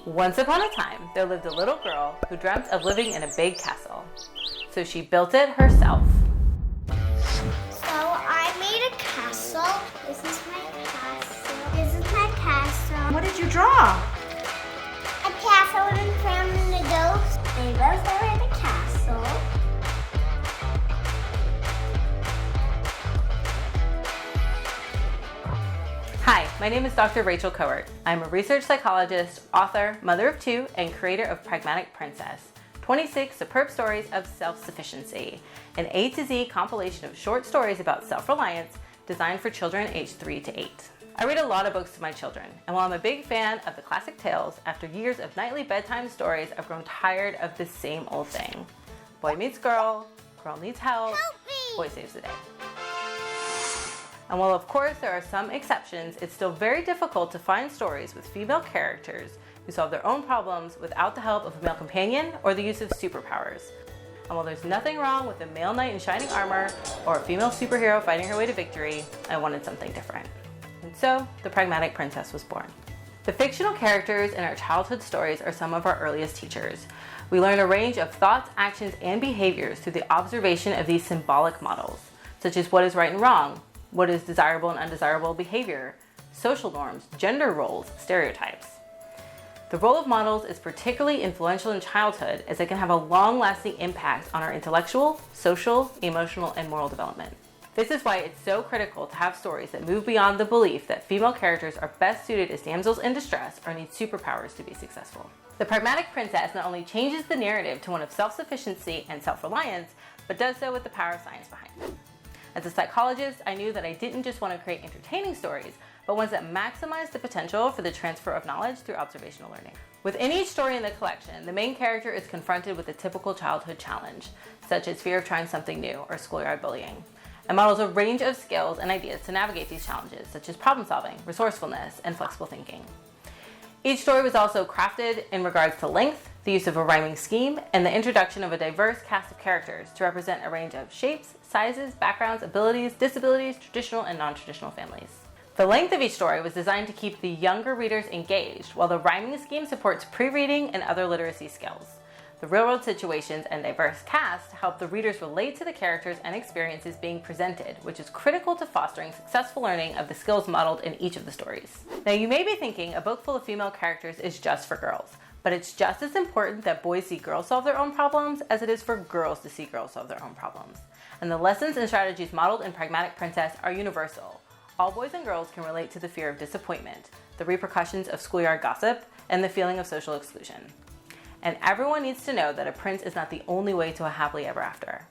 Once upon a time, there lived a little girl who dreamt of living in a big castle. So she built it herself. So I made a castle. This is my castle. This is my castle. What did you draw? A castle in front of the ghost. Rainbows are in the castle. Hi, my name is Dr. Rachel Kowert. I'm a research psychologist, author, mother of two, and creator of Pragmatic Princess, 26 superb stories of self-sufficiency, an A to Z compilation of short stories about self-reliance designed for children aged 3 to 8. I read a lot of books to my children, and while I'm a big fan of the classic tales, after years of nightly bedtime stories, I've grown tired of the same old thing. Boy meets girl needs help boy saves the day. And while of course there are some exceptions, it's still very difficult to find stories with female characters who solve their own problems without the help of a male companion or the use of superpowers. And while there's nothing wrong with a male knight in shining armor or a female superhero fighting her way to victory, I wanted something different. And so, the Pragmatic Princess was born. The fictional characters in our childhood stories are some of our earliest teachers. We learn a range of thoughts, actions, and behaviors through the observation of these symbolic models, such as what is right and wrong, what is desirable and undesirable behavior, social norms, gender roles, stereotypes. The role of models is particularly influential in childhood as it can have a long-lasting impact on our intellectual, social, emotional, and moral development. This is why it's so critical to have stories that move beyond the belief that female characters are best suited as damsels in distress or need superpowers to be successful. The Pragmatic Princess not only changes the narrative to one of self-sufficiency and self-reliance, but does so with the power of science behind it. As a psychologist, I knew that I didn't just want to create entertaining stories, but ones that maximize the potential for the transfer of knowledge through observational learning. Within each story in the collection, the main character is confronted with a typical childhood challenge, such as fear of trying something new or schoolyard bullying, and models a range of skills and ideas to navigate these challenges, such as problem solving, resourcefulness, and flexible thinking. Each story was also crafted in regards to length, the use of a rhyming scheme, and the introduction of a diverse cast of characters to represent a range of shapes, sizes, backgrounds, abilities, disabilities, traditional and non-traditional families. The length of each story was designed to keep the younger readers engaged, while the rhyming scheme supports pre-reading and other literacy skills. The real-world situations and diverse cast help the readers relate to the characters and experiences being presented, which is critical to fostering successful learning of the skills modeled in each of the stories. Now, you may be thinking a book full of female characters is just for girls, but it's just as important that boys see girls solve their own problems as it is for girls to see girls solve their own problems. And the lessons and strategies modeled in Pragmatic Princess are universal. All boys and girls can relate to the fear of disappointment, the repercussions of schoolyard gossip, and the feeling of social exclusion. And everyone needs to know that a prince is not the only way to a happily ever after.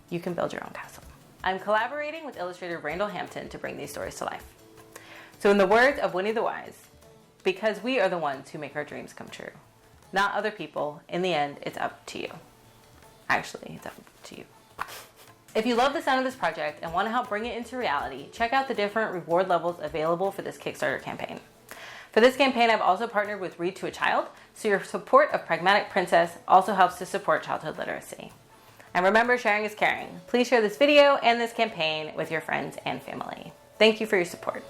You can build your own castle. I'm collaborating with illustrator Randall Hampton to bring these stories to life. So in the words of Winnie the Wise, because we are the ones who make our dreams come true, not other people. In the end, it's up to you. Actually, it's up to you. If you love the sound of this project and want to help bring it into reality, check out the different reward levels available for this Kickstarter campaign. For this campaign, I've also partnered with Read to a Child, so your support of Pragmatic Princess also helps to support childhood literacy. And remember, sharing is caring. Please share this video and this campaign with your friends and family. Thank you for your support.